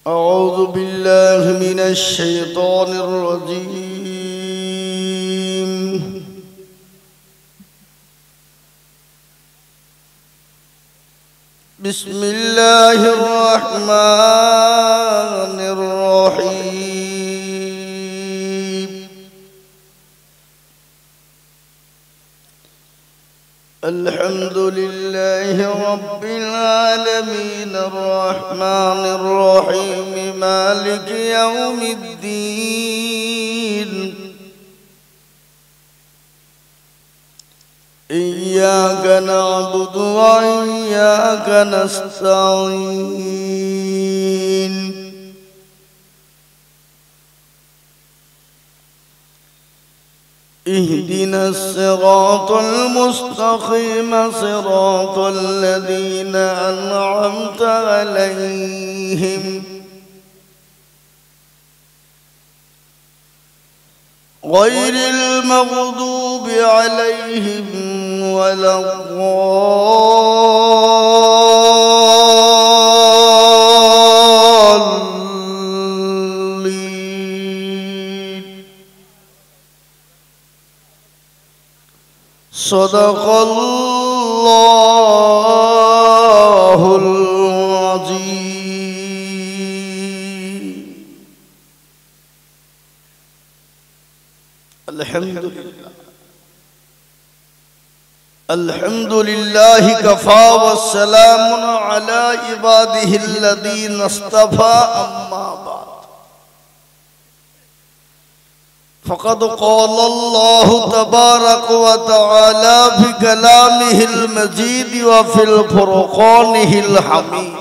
أعوذ بالله من الشيطان الرجيم. بسم الله الرحمن الرحيم. الحمد لله رب العالمين الرحمن الرحيم مالك يوم الدين. إياك نعبد وإياك نستعين. اهدنا الصراط المستقيم صراط الذين أنعمت عليهم غير المغضوب عليهم ولا الضالين. صدق الله العظيم. الحمد لله كفى والسلام على عباده الذين اصطفى. أما بعد فقد قال الله تبارك وتعالى في كلامه المجيد وفي الفرقانه الحميد: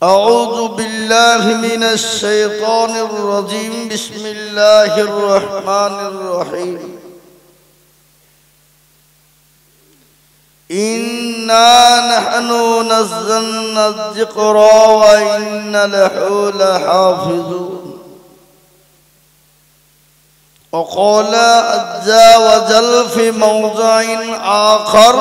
أعوذ بالله من الشيطان الرجيم. بسم الله الرحمن الرحيم. إنا نحن نزلنا الذكر وإن له لحافظون. وقال عز وجل في موضع آخر: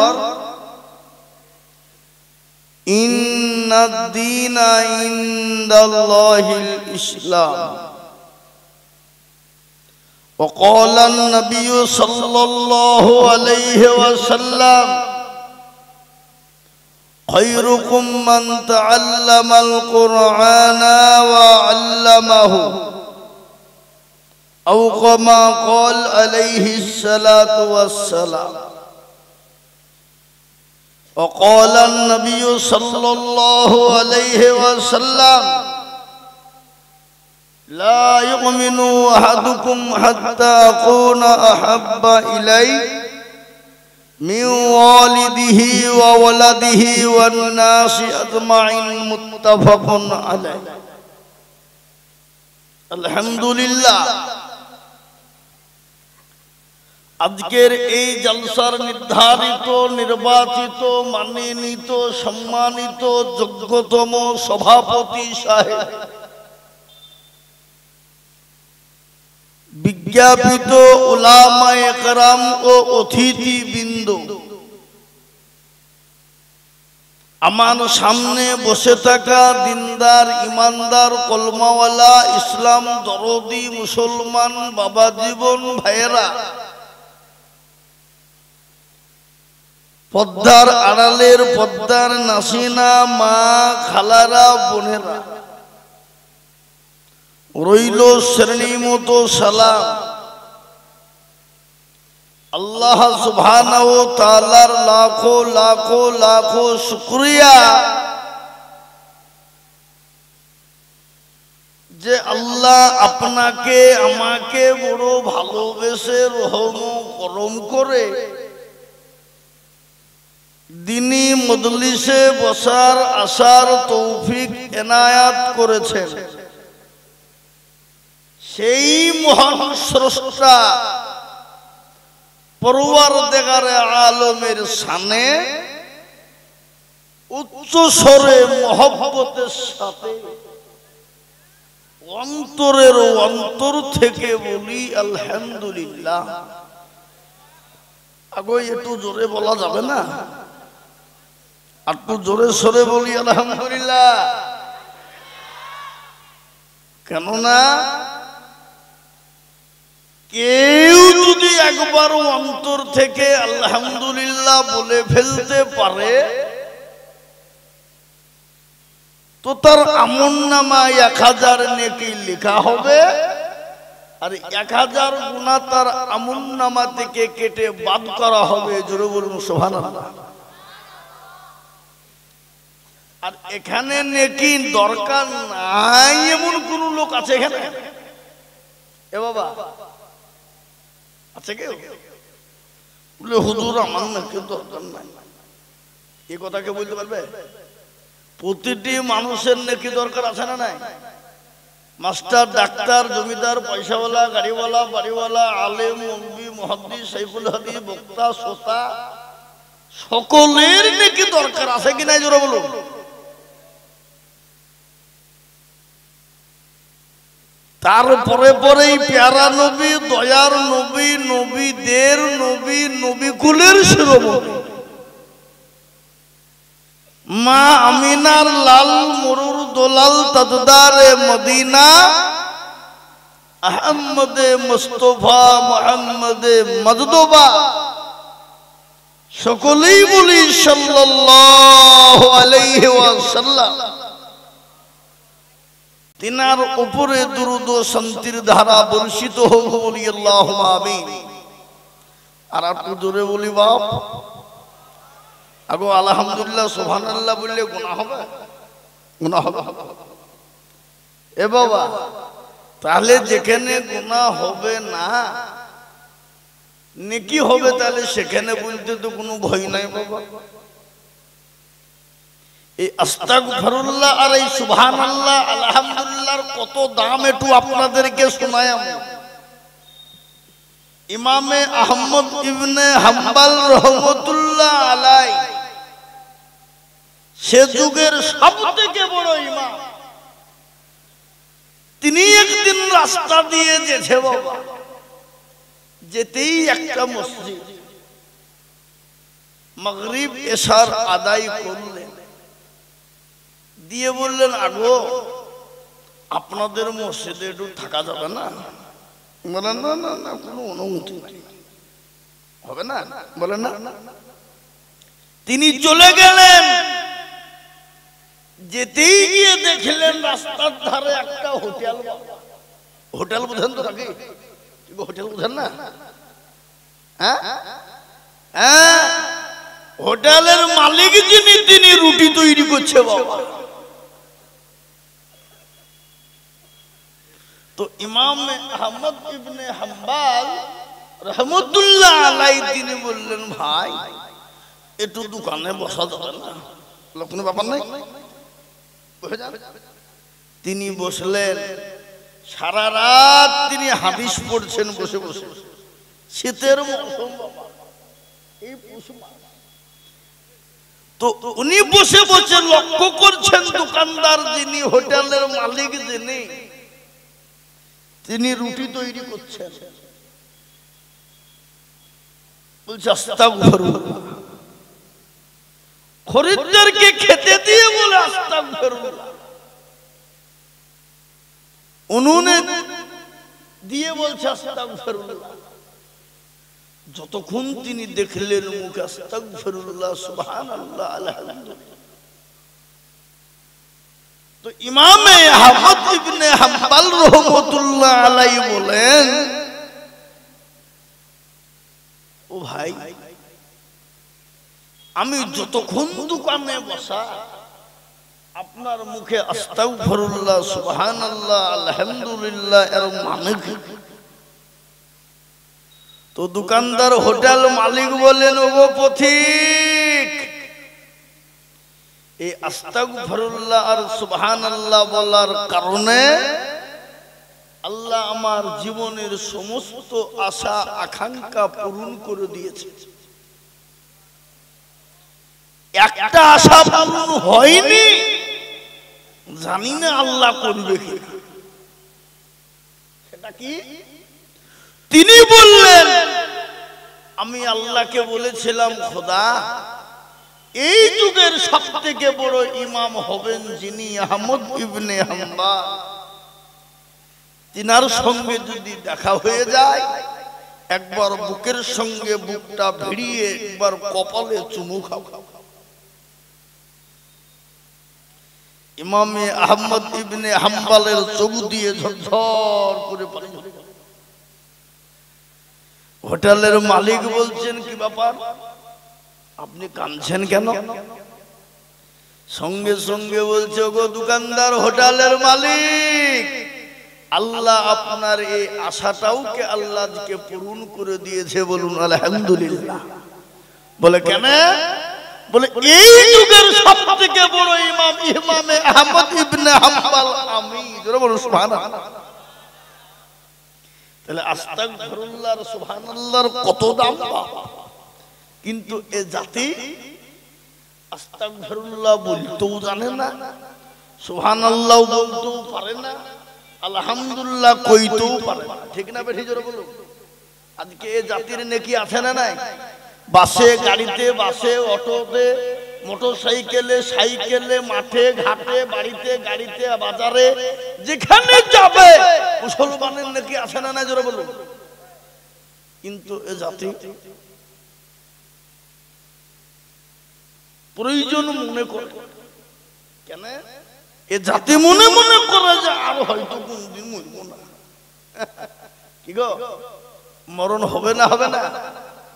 إن الدين عند الله الإسلام. وقال النبي صلى الله عليه وسلم: خيركم من تعلم القرآن وعلمه، أو كما قال عليه الصلاة والسلام. وقال النبي صلى الله عليه وسلم: لا يؤمن أحدكم حتى أكون أحب إليه من والده وولده والناس أجمعين. متفق عليه. الحمد لله। আজকের এই জলসার নির্ধারিত, নির্বাচিত, মানিনীত, সম্মানিত, যোগ্যতম সভাপতি সাহেব, বিজ্ঞাপিত উলামায়ে কেরাম ও অতিথিবৃন্দ, আমার সামনে বসে থাকা দিনদার, ইমানদার, কলমাওয়ালা, ইসলাম দরদি মুসলমান বাবা জীবন ভাইয়েরা, পদ্মার আড়ালের পদ্মার নাসিনা মা, খালারা, বোনেরা, রইল শ্রেণী মতো সালাম। আল্লাহ সুবহানাহু ওয়া তাআলার লাখো লাখো লাখো শুকরিয়া যে আল্লাহ আপনাকে আমাকে বড় ভালোবেসে রহম করম করে দিনী মজলিসে বসার আসার তৌফিক এনায়াত করেছেন। সেই মহান স্রষ্টা পরওয়ারদিগারে আলমের শানে উচ্চ স্বরে মহব্বতের সাথে অন্তরের অন্তর থেকে বলি আলহামদুলিল্লাহ। আগে একটু জোরে বলা যাবে না? একটু জোরে সরে বলি আলহামদুলিল্লাহ। কেননা কেউ যদি একবার অন্তর থেকে আলহামদুলিল্লাহ বলে ফেলতে পারে তো তার আমলনামায় 1000 নেকি লেখা হবে, আর 1000 গুনাহ তার আমলনামা থেকে কেটে বাদ করা হবে। জোরে বলুন সুবহানাল্লাহ। আর এখানে নেকি দরকার নাই এমন কোন লোক আছে এখানে? এ বাবা আছে কেউ? বলে হুজুর আমার নেকি দরকার নাই, এই কথা কে বলতে পারবে? প্রতিটি মানুষের নেকি দরকার আছে না নাই? মাস্টার, ডাক্তার, জমিদার, পয়সাওয়ালা, গাড়িওয়ালা, বাড়িওয়ালা, আলেম, মৌলভী, মুহাদ্দিস, শাইখুল হাদিস, বক্তা, শ্রোতা, সকলের নেকি দরকার আছে কি নাই জোরে বলুন। তারপরে পরেই প্যারা নবী, দয়ার নবী, নবীদের নবী, নবীকুলের শিরোমণি মা আমিনার লাল মরুর দোলাল তাজদারে মদিনা আহমদে মুস্তফা মুহাম্মদে মজদবা, সকলেই বলি সাল্লাল্লাহু আলাইহি ওয়াসাল্লাম। তিনার উপরে দুরূদ ও শান্তির ধারা বর্ষিত হোক, বলি আল্লাহুম্মা আমিন। আর একটু জোরে বলি বাপ। আগো আলহামদুলিল্লাহ সুবহানাল্লাহ বললে গুনাহ হবে? গুনাহ হবে? এ বাবা, তাহলে যেখানে গুনাহ হবে না নেকি হবে, তাহলে সেখানে বলতে তো কোনো ভয় নাই বাবা। এই আস্তাগফিরুল্লাহ আর এই সুবহানাল্লাহ আলহামদুলিল্লাহর কত দাম একটু আপনাদেরকে শোনাই আমি। ইমামে আহমদ ইবনে হাম্বল রাহমাতুল্লাহ আলাইহি সে যুগের সবথেকে বড় ইমাম, তিনি একদিন রাস্তা দিয়ে যেতে বাবা, যেতেই একটা মসজিদ মাগরিব এশার আদায় করলেন, দিয়ে বললেন আগো আপনাদের মসজিদে একটু থাকা যাবে না? বলেন না না না, কোনো অনুমতি নাই, হবে না। বলেন না। তিনি চলে গেলেন, যেতেই গিয়ে দেখলেন রাস্তার ধারে একটা হোটেল। হোটেল বুঝেন তো নাকি? হোটেল বুঝেন না? হ্যাঁ, হোটেলের মালিক যিনি তিনি রুটি তৈরি করছে বাবা। তো ইমাম আহমদ ইবনে হাম্বল রাহমাতুল্লাহ আলাইহি তিনি বললেন ভাই একটু দোকানে বসা যাবে না? কোনো ব্যাপার নাই, তিনি বসলেন। সারা রাত তিনি হাদিস পড়ছেন বসে বসে, শীতের মৌসুম বাবা, এই তো উনি বসে বসে লক্ষ্য করছেন দোকানদার যিনি, হোটেলের মালিক যিনি, তিনি রুটি তৈরি করছেন। বলছে আস্তাগফিরুল্লাহ, খরিদ্দারকে খেতে দিয়ে বলে আস্তাগফিরুল্লাহ, উনুনে দিয়ে বলছে আস্তাগফিরুল্লাহ। যতক্ষণ তিনি দেখলেন মুখে আস্তাগফিরুল্লাহ সুবহানাল্লাহ আলহামদুলিল্লাহ। তো ইমামে আহমদ ইবনে হাম্বল রাহমাতুল্লাহ আলাইহি বলেন ও ভাই, আমি যতক্ষণ দোকানে বসা আপনার মুখে আস্তাগফিরুল্লাহ সুবহানাল্লাহ আলহামদুলিল্লাহ এর মানে কি? তো দোকানদার হোটেল মালিক বলেন ওগো পথিক, এই আস্তাগফিরুল্লাহ আর সুবহানাল্লাহ বলার কারণে আল্লাহ আমার জীবনের সমস্ত আশা আকাঙ্ক্ষা পূরণ করে দিয়েছে। একটা আশা পূরণ হয়নি, জানি না আল্লাহ করবে কি। সেটা কি? তিনি বললেন আমি আল্লাহকে বলেছিলাম খোদা এই যুগের সবথেকে বড় ইমাম হবেন যিনি আহমদ ইবনে হাম্বল। তিনার সঙ্গে যদি দেখা হয়ে যায়, একবার বুকের সঙ্গে বুকটা ভিড়িয়ে একবার কপালে চুমু খাও। ইমামে আহমদ ইবনে হাম্বলের চোখ দিয়ে ঝরঝর করে পানি ঝরে গেল। হোটেলের মালিক বলছেন, কি ব্যাপার, আপনি কাঁদছেন কেন? সঙ্গে সঙ্গে বলছে, গো দোকানদার, হোটেলের মালিক, আল্লাহ আপনার এই আশাটাও কে আল্লাহকে পূরণ করে দিয়েছে, বলুন আলহামদুলিল্লাহ। বলে কেন? বলে এই যুগের সবথেকে বড় ইমাম ইমামে আহমদ ইবনে হাম্বল আমি। জোরে বলুন সুবহানাল্লাহ। তাহলে আস্তাগফিরুল্লাহ আর সুবহানাল্লাহর কত দাম। কিন্তু এ জাতি আস্তাগফিরুল্লাহ বলতেও জানে না, সুবহানাল্লাহ বলতেও পারে না, আলহামদুলিল্লাহ কইতেও পারে না। ঠিক না বেঠি? জোরে বলুন। আজকে এ জাতির নেকি আছে না নাই? বাসে, গাড়িতে, বাসে, অটোতে, মোটরসাইকেলে, সাইকেলে, মাঠে ঘাটে, বাড়িতে, গাড়িতে, বাজারে, যেখানে যাবে মুসলমানের নেকি আছে না নাই? জোরে বলুন। কিন্তু এ জাতি প্রয়োজন মনে করে। কেন? এ জাতি মনে মনে করে যে আর হয়তো কোনদিন মরব না। কি গো, মরণ হবে না? হবে না?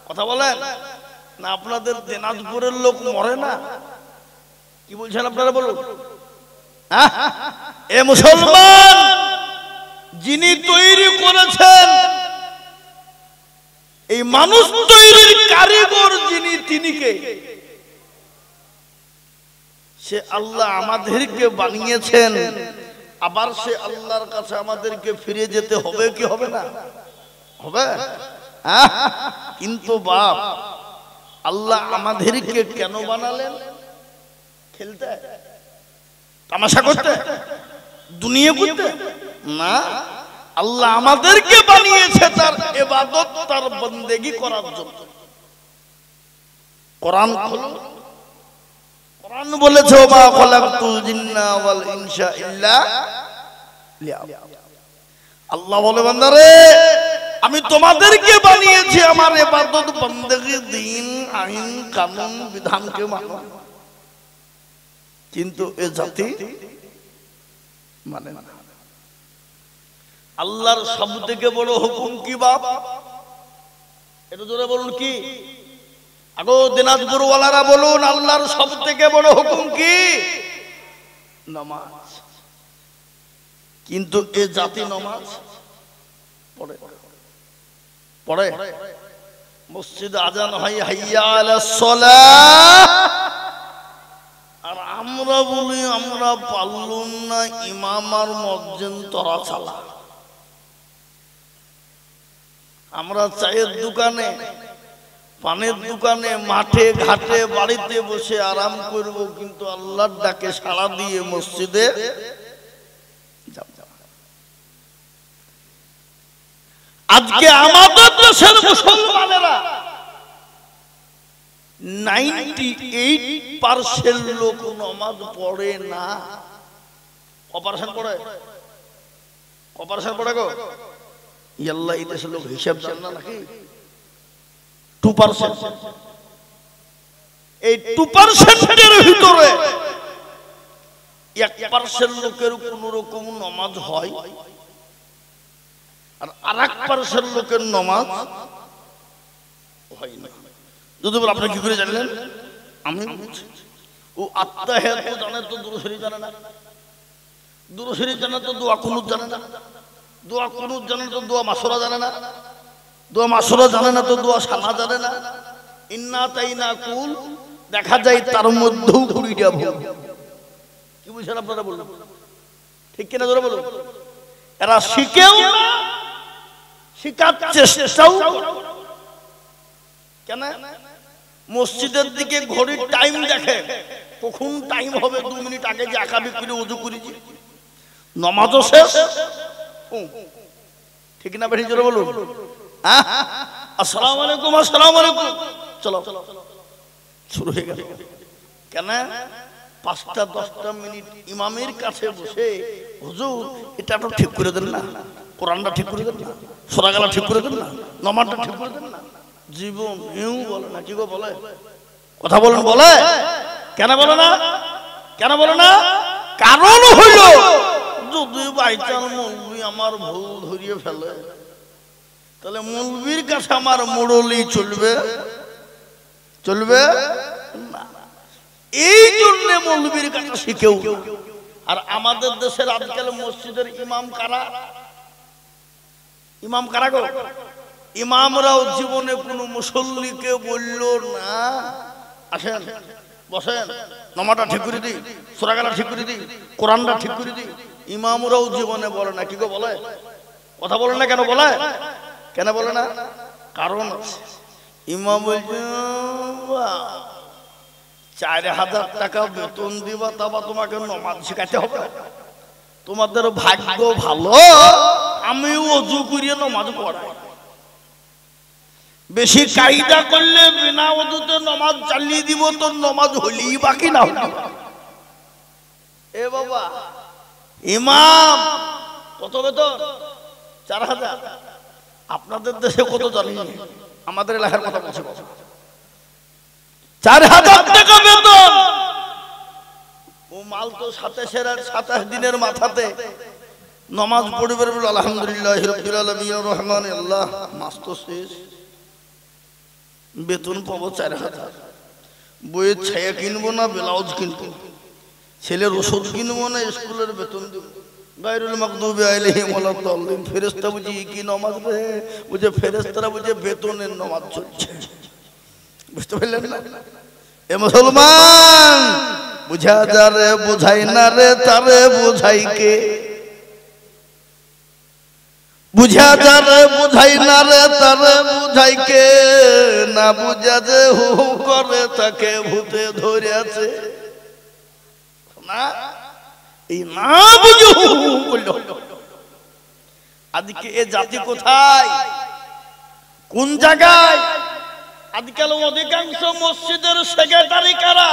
কথা বলেন না। আপনাদের দিনাজপুরের লোক মরে না? কি বলছেন আপনারা বলুন। এ মুসলমান যিনি তৈরি করেছেন, এই মানুষ তৈরির কারিগর যিনি, তিনি কে? সে আল্লাহ আমাদেরকে বানিয়েছেন, আবার সে আল্লাহর কাছে আমাদেরকে ফিরে যেতে হবে কি হবে না? হবে। কিন্তু বাপ, আল্লাহ আমাদেরকে কেন বানালেন? খেলতে, তামাশা করতে, দুনিয়া করতে না। আল্লাহ আমাদেরকে বানিয়েছে তার ইবাদত, তার বন্দেগী করার জন্য। কোরআন খোলো, কোরআন বলেছে, ওয়া মা খালাকতুল জিন্না ওয়াল ইনসা ইল্লা লিয়াবুদুন। আল্লাহ বলে, বান্দারে, আমি তোমাদেরকে বানিয়েছি আমার ইবাদত, বন্দেগী, দ্বীন, আইন, কানুন, বিধানকে মানো। কিন্তু এ জাতি মানে না। আল্লাহর সবথেকে বড় হুকুম কি বাপ? এটা জোরে বলুন। কি? আগো দিনাজপুর ওয়ালারা বলুন, আল্লাহর সবথেকে বড় হুকুম কি? নামাজ। কিন্তু এ জাতি নামাজ পড়ে পড়ে। মসজিদে আজান হয়, হাইয়া আলাস সালাহ, আর আমরা বলি আমরা পারলুম না, ইমাম আর মুয়াজ্জিন তোরা চালা। আমরা চায়ের দোকানে, পানের দোকানে, মাঠে ঘাটে, বাড়িতে বসে আরাম করব, কিন্তু আল্লাহর ডাকে সাড়া দিয়ে মসজিদে যাব। আজকে আমাদের দেশের মুসলমানেরা 98% লোক নামাজ পড়ে না। অপারেশন পড়ে, অপারেশন পড়ে গো। আল্লাহ, এই দেশের লোক হিসাব জানে না নাকি? 2%। এই 2% এর ভিতরে 1% লোকের কোন রকম নামাজ হয়, আর আরেক% লোকের নামাজ হয় না। যদি বল আপনি কি করে জানলেন? আমি ও আত্তাহিয়াত জানে তো, দুরূদ শরীফ জানে না, দুরূদ শরীফ জানে তো, দোয়া কুনুত জানে না, দোয়া কুনুত জানে তো, দোয়া মাসুরা জানে না, দোয়া মাসুরা জানে না তো, দোয়া সানা জানে না। ইন্না তাইনা কুল দেখা যায় তার মধ্যেও 20টা ভুল। কি বুঝছেন আপনারা বলুন? ঠিক কিনা জোরে বলুন। এরা শিখেও না, শিখার চেষ্টাও কেন? মসজিদের দিকে ঘড়ির টাইম দেখে, কখন টাইম হবে 2 মিনিট আগে যে আকাবি করে ওযু করেছি, নামাজও শেষ। ঠিক না বেশি জোরে বলুন। আসসালামু আলাইকুম, আসসালামু আলাইকুম, চলো শুরু হয়ে গেল। কেন 5-10 মিনিট ইমামের কাছে বসে হুজুর এটা তো ঠিক করে দেন না, কোরআনটা ঠিক করে দেন না, সূরা গালা ঠিক করে দেন না, নামাজটা ঠিক করে দেন না, জীবন এও বলে না। কি গো বলে? কথা বলেন, বলে? কেন বলে না? কেন বলে না? কারণ হইল যদি বাইচাল মৌলবি আমার ভুল ধরিয়ে ফেলে তাহলে মৌলবির কাছে আমার মোড়লি চলবে? চলবে না। এই জন্য মৌলবির কাছে শিখেও। আর আমাদের দেশের আজকাল মসজিদের ইমাম কারা? ইমাম কারা গো? ইমামরাও জীবনে কোনো মুসল্লিকে বলল না আসেন বসেন, নামাজটা ঠিক করে দিই, সূরা গালা ঠিক করে দিই, কোরআনটা ঠিক করে দিই। ইমামরাও জীবনে বলে না। কি গো বলে? কথা বলেন না কেন বলে? কেন বলে না? কারণ আছে। ইমাম বলছে 4000 টাকা বেতন দিবা, তারপর তোমাকে নামাজ শেখাতে হবে? তোমাদের ভাগ্য ভালো আমি ওযু করিয়ে নামাজ পড়াই। বেশি কায়দা করলে বিনা ওযুতে নামাজ চালিয়ে দিব, তো নামাজ হলেই বাকি না হলো। এ বাবা, ইমাম কত বেতন? 4000। আপনাদের দেশে কত জানি, আমাদের এলাকার কথা বলছি। 4000 টাকা বেতন। ও মাল তো 27 দিনের মাথাতে নামাজ পড়বে বলে আলহামদুলিল্লাহ রাব্বিল আলামিন রহমান আল্লাহ, মাস তো শেষ, বেতন পাবো 4000। বইয়ের ছায়া কিনবো না, ব্লাউজ কিনবো, ছেলের ওষুধ কিনবো না, স্কুলের বেতন দেবো। গায়রুল মাগদুবি আলাইহিম ওয়ালাদ-দাল্লিন। ফেরেশতা বুঝি কি নামাজ রে? বুঝে ফেরেশতারা বুঝে বেতনের নামাজ চলছে। বুঝতে পারলেন না? এ মুসলমান, বুঝা যারে বুঝাই না রে তারে বুঝাই কে? বুঝা যারে বুঝাই না রে তারে বুঝাই কে? না বুঝা যে হু হু করে তাকে ভূতে ধরেছে না। এই না বুঝে হু হু করল। আজকে এ জাতি কোথায়, কোন জায়গায়? আজকাল অধিকাংশ মসজিদের সেক্রেটারি কারা,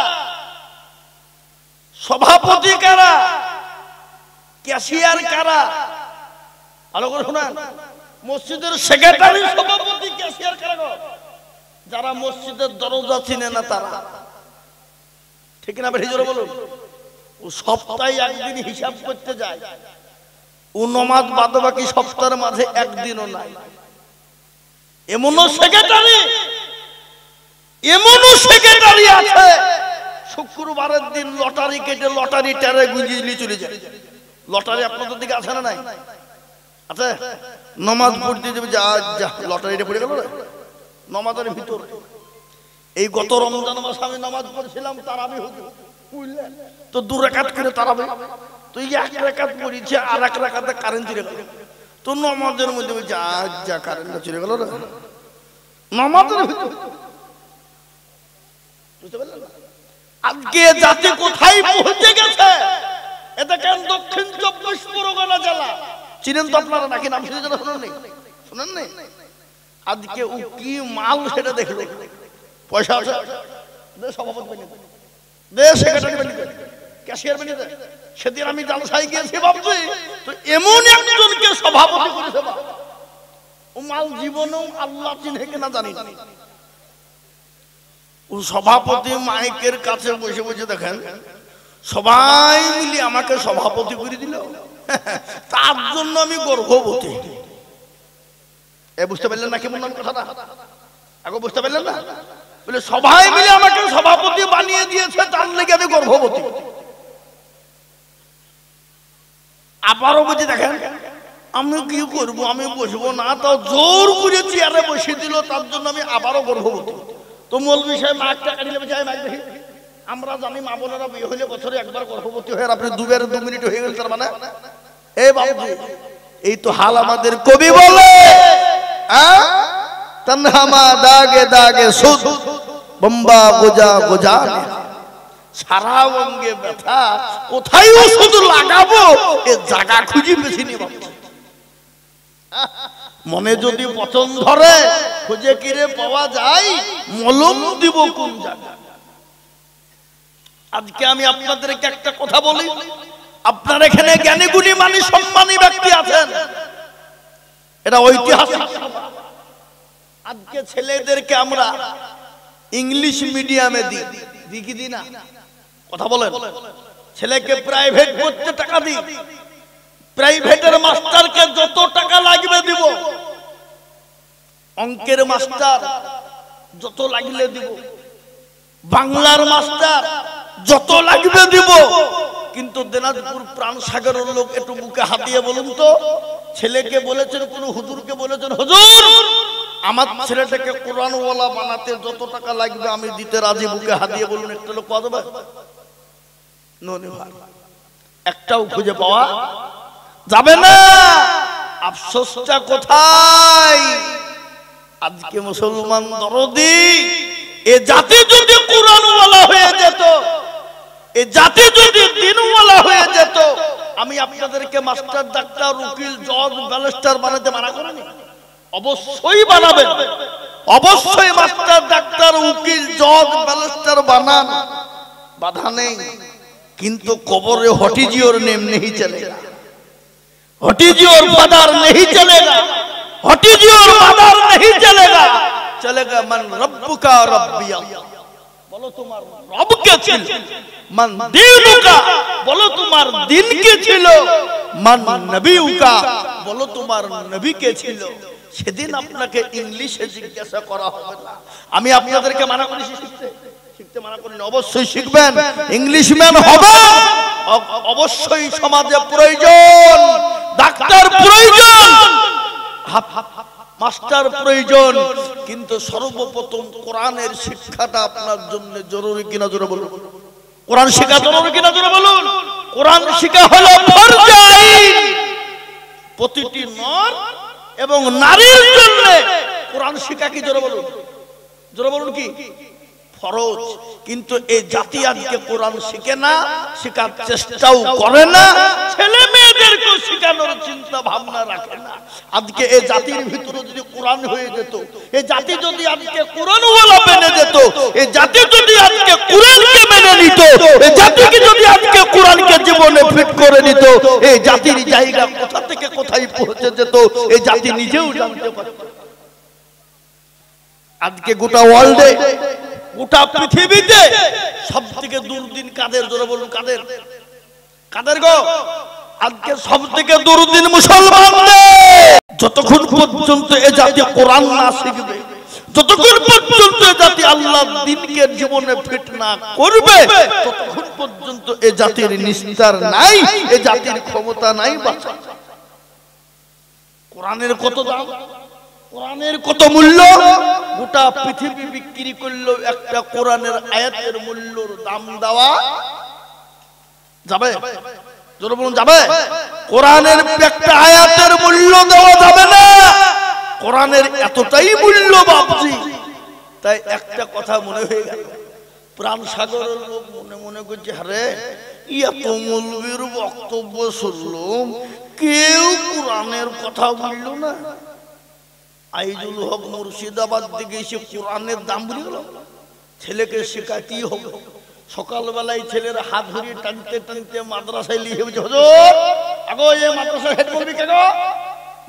সভাপতি কারা, ক্যাশিয়ার কারা? ভালো করে শোনান। মসজিদের সেক্রেটারি, সভাপতি, ক্যাশিয়ার কারা গো? যারা মসজিদের দরজা চিনে না তারা। ঠিক না বেশি জোরে বলুন? ও সপ্তাহে একদিন হিসাব করতে যায়, ও নামাজ বাদ বাকি সপ্তাহের মাঝে একদিনও নাই। এমনও সেক্রেটারি আছে শুক্রবারের দিন লটারি কেটে লটারি টারে গুঁজিয়ে চলে যায়। লটারি আপনাদের দিকে আছে না নাই? আছে। নামাজ পড়তে যাবে, যা লটারিটা পড়ে গেল নামাজের ভিতর। এই গত রমজান মাসে আমি নামাজ পড়ছিলাম তারাবি হতো, বুঝলেন তো? 2 রাকাত করে তারাবি। তো 1 রাকাত পড়েছে, আর 1 রাকাতে কারেন্ট চলে গেল। তো নামাজের মধ্যে যা কারেন্টটা চলে গেল রে নামাজের ভিতর। বুঝতে পারলেন? আজকে জাতি কোথায় পৌঁছে গেছে? এটা কেন দক্ষিণ 24 পরগনা জেলা, চিনেন তো আপনারা নাকি? নাম শুনে যারা শোনেন নেই, শোনেন নেই? আজকে ও কি মাল সেটা দেখলো। পয়সা আছে, দে সভাপতি বানিয়ে দে, দে সেক্রেটারি বানিয়ে দে, ক্যাশিয়ার বানিয়ে দে। সেদিন আমি জালসায় গিয়েছি ভাবছি, তো এমন একজনকে সভাপতি করেছে। ও মাল জীবনেও আল্লাহ চিনে কিনা জানি না। ও সভাপতি মাইকের কাছে বসে বসে দেখেন সবাই মিলে আমাকে সভাপতি করে দিল, তার জন্য আমি গর্ভবতী। এ বুঝতে পারলেন না কেমন কথাটা? আগে বুঝতে পারলেন না? বলে সবাই মিলে আমাকে সভাপতি বানিয়ে দিয়েছে, তার লেগে আমি গর্ভবতী। আবারও বুঝি দেখেন আমি কি করব, আমি বসবো না, তাও জোর করে চেয়ারে বসিয়ে দিল, তার জন্য আমি আবারও গর্ভবতী। তো মৌলভী সাহেব মাইকটা কাটিলে বলছে, মাইক দেখি। আমরা জানি মা বোনেরা বিয়ে হইলে বছরে একবার গর্ভবতী হয়ে, আপনি 2 মিনিট হয়ে গেল, তার মানে এই বাবু এই তো হাল আমাদের কবি বলে, তন্হামা দাগে দাগে সুদ বম্বা গোজা গোজা, সারা অঙ্গে ব্যথা, কোথায় ওষুধ লাগাবো এ জায়গা খুঁজি বেশি নি। মনে যদি পচন ধরে খুঁজে কিরে পাওয়া যায়, মলম দিব কোন জায়গা? আজকে আমি আপনাদেরকে একটা কথা বলি, আপনার এখানে জ্ঞানী গুণী মানি সম্মানী ব্যক্তি আছেন, এটা ঐতিহাসিক। আজকে ছেলেদেরকে আমরা ইংলিশ মিডিয়ামে দিই কি দিই না? কথা বলেন। ছেলেকে প্রাইভেট পড়তে টাকা দিই, প্রাইভেটের মাস্টারকে যত টাকা লাগবে দিব, অঙ্কের মাস্টার যত লাগলে দিব, বাংলার মাস্টার যত লাগবে দিব। কিন্তু দিনাজপুর প্রাণ সাগরের লোক একটু বুকে হাত দিয়ে বলুন তো, ছেলেকে বলেছেন, কোন হুজুরকে বলেছেন, হুজুর আমার ছেলেটাকে কোরআনওয়ালা বানাতে যত টাকা লাগবে আমি দিতে রাজি, বুকে হাত দিয়ে বলুন, একটা লোক পাওয়া যাবে? একটাও খুঁজে পাওয়া যাবে না। আফসোসটা কোথায়? আজকে মুসলমান দরদি, এ জাতি যদি কোরআনওয়ালা হয়ে যেত, এ জাতি যদি দ্বীনওয়ালা হয়ে যেত, আমি আপনাদেরকে মাস্টার, ডাক্তার, উকিল, জজ, ব্যারিস্টার বানাতে মানা করিনি? অবশ্যই বানাবেন, অবশ্যই মাস্টার, ডাক্তার, উকিল, জজ, ব্যারিস্টার বানান, বাধা নেই। কিন্তু কবরে হটিজিওর নেম নেই চলেগা, हटीजियोर मदार नहीं चलेगा, हटीजियोर मदार नहीं चलेगा, चलेगा मन रब्बुका रब्बी अल्लाह। बोलो तुम्हार रब के छिलो, मन दीनुका बोलो तुम्हार दिन के छिलो, मन नबीउका बोलो तुम्हार नबी के छिलो। সেদিন আপনাকে ইংলিশে জিজ্ঞাসা করা হবে না। আমি আপনাদেরকে মানা করি শিখতে মানা করি না, অবশ্যই শিখবেন, ইংলিশম্যান হবেন। অবশ্যই সমাজে প্রয়োজন, ডাক্তার প্রয়োজন, মাস্টার প্রয়োজন, কিন্তু সর্বপ্রথম কোরআনের শিক্ষাটা আপনার জন্য জরুরি কিনা জোরে বলুন। কোরআন শিক্ষা জরুরি কিনা জোরে বলুন। কোরআন শিক্ষা হলো ফরজ আইন, প্রতিটি নর এবং নারীর জন্য কোরআন শিক্ষা কি জোরে বলুন, জোরে বলুন কি ফরজ। কিন্তু এই জাতি আজকে কোরআন শিখে না, শেখার চেষ্টাও করে না, ছেলে মেয়েদেরকে শেখানোর চিন্তা ভাবনা রাখে না। আজকে এই জাতির ভিতরে যদি কোরআন হয়ে যেত, এই জাতি যদি আজকে কোরআনওয়ালা মেনে যেত, এই জাতি যদি আজকে কোরআনকে মেনে নিত, এই জাতিকে যদি আজকে কোরআনকে জীবনে ফিট করে নিত, এই জাতির জায়গা কোথা থেকে কোথায় পৌঁছে যেত এই জাতি নিজেও জানতে পারত। আজকে গোটা ওয়ার্ল্ডে, গোটা পৃথিবীতে সবথেকে দুর্দিন কাদের জোরে বলুন, কাদের? কাদের গো? আজকে সবথেকে দুর্দিন মুসলমানদের। যতক্ষণ পর্যন্ত এ জাতি কোরআন না শিখবে, যতক্ষণ পর্যন্ত এ জাতি আল্লাহর দ্বীনকে জীবনে ফিট না করবে, ততক্ষণ পর্যন্ত এ জাতির নিস্তার নাই, এ জাতির ক্ষমতা নাই বাঁচা। কোরআনের কত দাম, কোরআনের কত মূল্য, গোটা পৃথিবী বিক্রি করলেও একটা কোরআনের আয়াতের মূল্যর দাম দেওয়া যাবে? জোরে বলুন, যাবে? কোরআনের একটা আয়াতের মূল্য দেওয়া যাবে না। কোরআনের এতটাই মূল্য বাপজি। তাই একটা কথা মনে হয়ে গেল, প্রাণ সাগরের লোক মনে মনে করছে, আরে এত মৌলবীর বক্তব্য শুনলাম, কেউ কোরআনের কথা বলল না। আইজুল হক মুর্শিদাবাদ দিকে এসে কোরআনের দাম বলে গেল, ছেলেকে শেখাতেই হবে। সকালবেলায় ছেলের হাত ধরিয়ে টানতে টানতে মাদ্রাসায় লিখে বলছে, হুজুর আগো এই মাদ্রাসার হেড বলবি কে গো,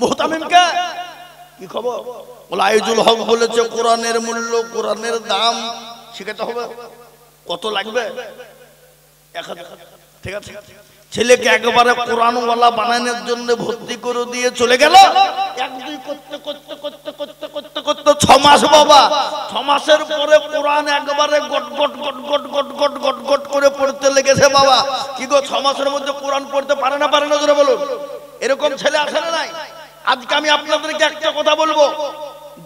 মুহতামিম কে, কি খবর? বলে আইজুল হক বলেছে কোরআনের মূল্য, কোরআনের দাম শেখাতে হবে। কত লাগবে? 1000। ঠিক আছে, ছেলেকে একবারে কোরআনওয়ালা বানানোর জন্য ভর্তি করে দিয়ে চলে গেল। 1-2 করতে করতে করতে করতে করতে করতে 6 মাস বাবা, 6 মাসের পরে কোরআন একবারে goat goat goat goat goat goat goat goat করে পড়তে লেগেছে বাবা। কি গো 6 মাসের মধ্যে কোরআন পড়তে পারে না, পারে না জোরে বলুন? এরকম ছেলে আছে না নাই? আজকে আমি আপনাদেরকে একটা কথা বলবো,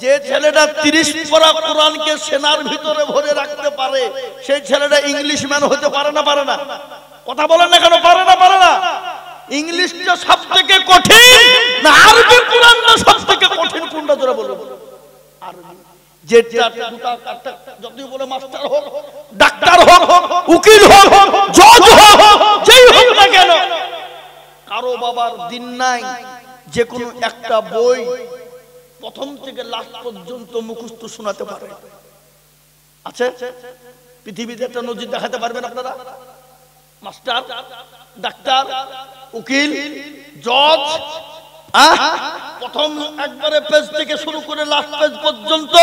যে ছেলেটা 30 পারা কোরআনকে সেনার ভিতরে ভরে রাখতে পারে, সেই ছেলেটা ইংলিশম্যান হতে পারে না, পারে না? কথা বলেন না কেন? পারে না, পারে না? ইংলিশটা সবথেকে কঠিন না আরবি কোরআনটা সবথেকে কঠিন কোনটা জোরে বলুন? আরবি। যেটা দুটা কাটটা যদি বলে মাস্টার হোক, ডাক্তার হোক, উকিল হোক, জজ হোক, যেই হোক না কেন, কারো বাবার দিন নাই, যে কোনো একটা বই প্রথম থেকে লাস্ট পর্যন্ত মুখস্থ শোনাতে পারে। আছে? পৃথিবীতে একটা নজির দেখাতে পারবেন আপনারা? মাস্টার, ডাক্তার, উকিল, জজ, প্রথম একবারে পেজ থেকে শুরু করে লাস্ট পেজ পর্যন্ত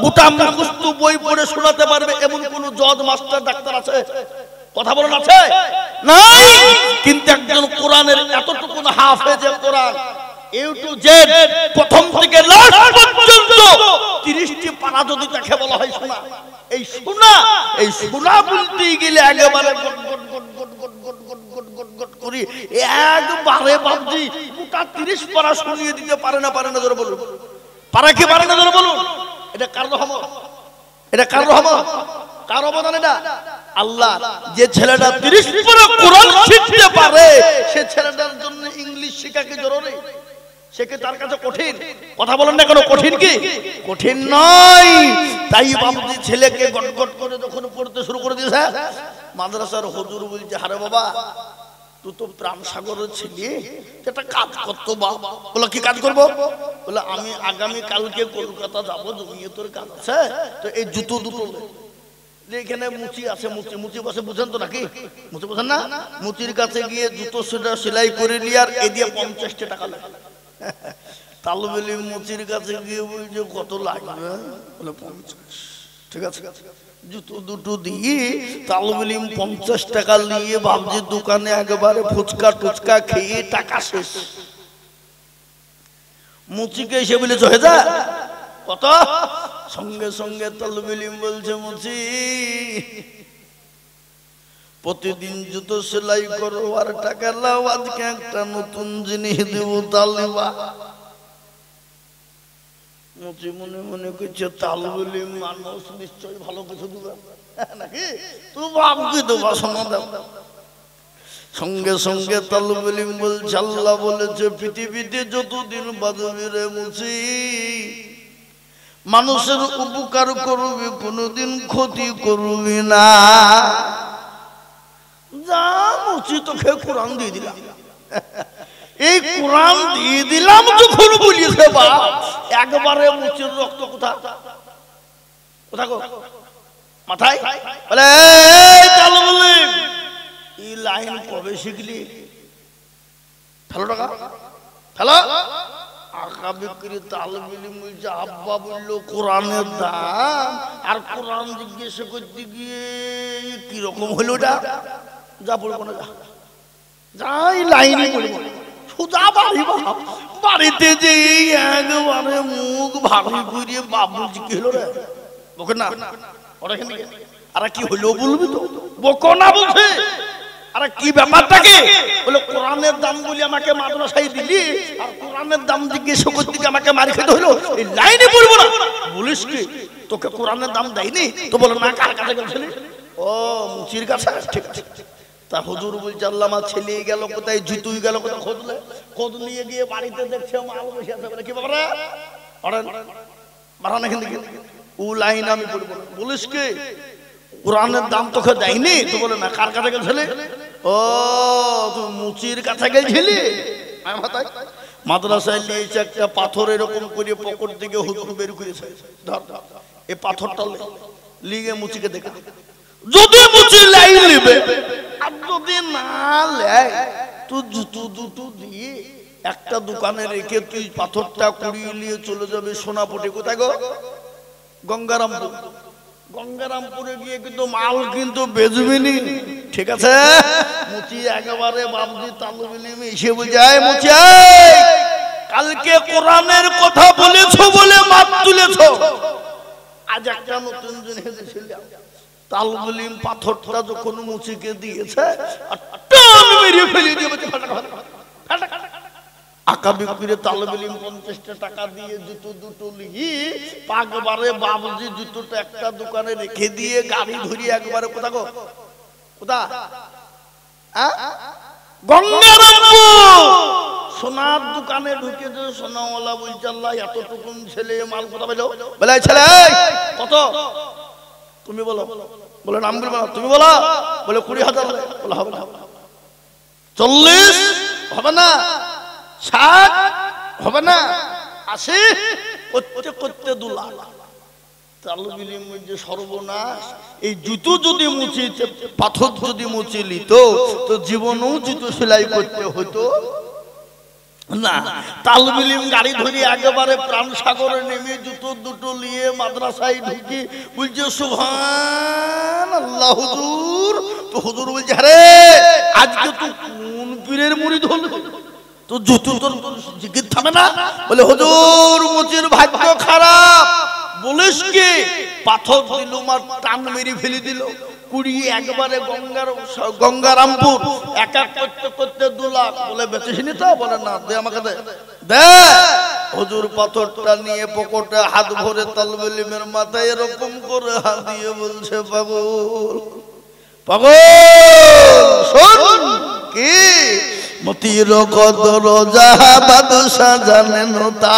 গোটা মুখস্থ বই পড়ে শোনাতে পারবে এমন কোন জজ, মাস্টার, ডাক্তার আছে? কথা বলেন আছে? নাই। কিন্তু একজন কোরআনের এতটুকু হাফেজে কোরআন এ টু জেড প্রথম থেকে লাস্ট পর্যন্ত 30টি পারা যদি তাকে বলা হয় শোনা, এই শোনা বলতে গেলে একেবারে goat goat goat goat goat goat goat goat goat goat করি একবারে বাবজি গোটা 30 পারা শুনিয়ে দিতে পারে না জোরে বলুন। পারে কি পারে না জোরে বলুন? এটা কার রহমত? এটা কার রহমত? কার অবদান এটা? আল্লাহ। যে ছেলেটা 30 পারা কোরআন শিখতে পারে সে ছেলেটার জন্য ইংলিশ শেখা কি জরুরি? সে কি তার কাছে কঠিন? কথা বলেন না কেন? কঠিন কি? কঠিন নয়। তাই বাবুজি ছেলেকে গটগট করে যখন পড়তে শুরু করে দিয়েছে, মাদ্রাসার হুজুর বলছে, আরে বাবা তুই তো প্রাণ সাগরের ছেলে, একটা কাজ করতো বাবা। বলে কি কাজ করবো? বলে আমি আগামী কালকে কলকাতা যাবো, জমিয়তের কাজ আছে, তো এই জুতো দুটো এখানে মুচি আছে, মুচি বসে বুঝেন তো নাকি? মুচি বুঝেন না? মুচির কাছে গিয়ে জুতো সেলাই করে নিয়ে আর এ দিয়ে 50 টাকা লাগে। তালবেলি মুচির কাছে গিয়ে বলছে কত লাগবে? বলে 50। ঠিক আছে, জুতো দুটো দিয়ে তালবেলি 50 টাকা নিয়ে ভাবছি দোকানে একেবারে ফুচকা টুচকা খেয়ে টাকা শেষ। মুচিকে এসে বলেছ হয়ে যা কত? সঙ্গে সঙ্গে তালবেলি বলছে, মুচি প্রতিদিন জুতো সেলাই করো আর টাকা লাও, আজকে একটা নতুন জিনিস দেব তালিবা। মুচি মনে মনে করছে তালবেলি মানুষ নিশ্চয়ই ভালো কিছু দিবে নাকি, তুই ভাবকি দেবা শোনা দাও। সঙ্গে সঙ্গে তালবেলি বলছে, আল্লাহ বলেছে পৃথিবীতে যতদিন বাঁচবি রে মুচি মানুষের উপকার করবি, কোনোদিন ক্ষতি করবি না। যা মুচি তোকে কোরআন দিয়ে দিলাম, এই কোরআন দিয়ে দিলাম যখন বলিয়েছে বা একবারে মুচির রক্ত কোথা মাথায় বলে এই লাইন কবে শিখলি? ফেলো টাকা ফেলো। আঁকা বিক্রি তালবেলি বলছে, আব্বা বললো কোরআনের দাম, আর কোরআন জিজ্ঞেস করতে গিয়ে কিরকম হলো ওটা? যা বলবো না, যাই লাইনে বলবো সোজা বাড়ি। বাড়িতে যে একবারে মুখ ভাবি ঘুরিয়ে বাবুজি কি হলো রে বকে না ওরা আর কি হলো বলবি তো বকো না বলছে। আরে কি ব্যাপারটা কি? বলে কোরআনের দাম বলি আমাকে মাদ্রাসায় দিলি, আর কোরআনের দাম জিজ্ঞেস করতে গিয়ে আমাকে মারি খেতে হলো, এই লাইনে বলবো না। বলিস কি তোকে কোরআনের দাম দেয়নি? তো বলো না কার কাছে গেছিলি? ও মুচির কাছে। ঠিক আছে। তা হুজুর বলছে, আল্লাহ আমার ছেলে গেল কোথায়, জুতুই গেল কোথায়, খোঁজ নিয়ে গিয়ে বাড়িতে দেখছে মাল বসে আছে। বলে কি বাবা বাড়ান এখান থেকে, ও লাইন আমি বলবো না। বলিস কি কোরআনের দাম তোকে দেয়নি? তো বলে না কার কাছে গেছিলি? ও তুই মুচির কাছে গেছিলি। মাদ্রাসায় নিয়েছে একটা পাথর এরকম করে পকেট দিকে হুজুর বের করেছে, ধর এই পাথরটা লিগে মুচিকে দেখে, যদি মুচি লাইন নিবে আর যদি না লেয় তুই জুতো দুটো দিয়ে একটা দোকানে রেখে তুই পাথরটা কুড়িয়ে নিয়ে চলে যাবে সোনাপটে। কোথায় গো? গঙ্গারামপুর। গঙ্গারামপুরে গিয়ে কিন্তু মাল কিন্তু বেচবিনি। ঠিক আছে। মুচি একেবারে বাবজি তালবেলি এসে বুঝায়, মুচি কালকে কোরআনের কথা বলেছো বলে মাপ তুলেছো, আজ একটা নতুন জিনিস ছিলাম। তালবেলি পাথরটা যখন মুচিকে দিয়েছে আর টান মেরে ফেলে দিয়েছে, আঁকা বিক্রি তালবেলি 50 টাকা দিয়ে জুতো দুটো লিহি পাকবারে বাবুজি জুতোটা একটা দোকানে রেখে দিয়ে গাড়ি ধরিয়ে একবারে কোথা গো কোথা গঙ্গারামপুর সোনার দোকানে ঢুকে যে সোনাওয়ালা বলছে, আল্লাহ এতটুকুন ছেলে মাল কোথা পেলো? বলে ছেলে কত তুমি বলো। বলে নাম বলবো না, তুমি বলো। বলে 20,000। বলে হবে না, 40 হবে না, 60 হবে না, 80 করতে করতে 2 লাখ। তালবিলিম যে সর্বনাশ। এই জুতো যদি মুছিতে, পাথর যদি মুছে নিত তো জীবনেও জুতো সেলাই করতে হতো না। তালবিলিম গাড়ি ধরে একেবারে প্রাণ সাগরে নেমে জুতো দুটো নিয়ে মাদ্রাসায় ঢুকি বলছে সুবহানাল্লাহ হুজুর। তো হুজুর বলছে আরে আজকে তো কোন পীরের মুরিদ হলো, তো জুতো তোর জিকির থামে না? বলে হুজুর মুচির ভাগ্য খারাপ। বলিস কি? পাথর দিল মার টান মেরে ফেলে দিল, কুড়িয়ে একবারে গঙ্গারামপুর এক এক করতে করতে 2 লাখ। বলে বেঁচেছিনি তো? বলে না। দে আমাকে দে। দে। হুজুর পাথরটা নিয়ে পকেটে হাত ভরে তালবিলিমের মাথায় এরকম করে হাত দিয়ে বলছে পাগল পাগল শোন কি মতির কদর যাহা বাদশা জানেন তা,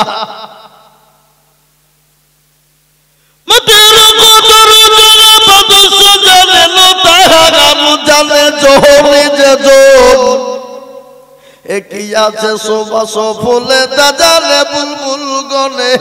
মতির কদর যাহা বাদশা জানেন তাহা গারু জানে জোহরে যে জোর। একই আছে সুবাস ফুলে তা জানে বুলবুল গনে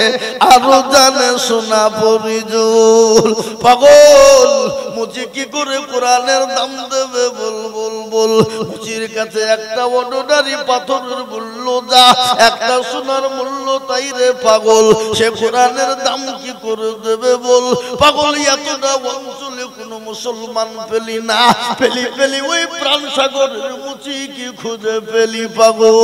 আরো জানে সোনা পরিজুল। পাগল মুচি কি করে কোরআনের দাম দেবে বল বল বল। মুচির কাছে একটা অর্ডিনারি পাথরের মূল্য যা, একটা সোনার মূল্য তাই রে পাগল। সে কোরআনের দাম কি করে দেবে বল। পাগল এতটা অঞ্চলে কোনো মুসলমান পেলি না, পেলি পেলি ওই প্রাণ সাগরের মুচি কি খুঁজে পেলি পাগল।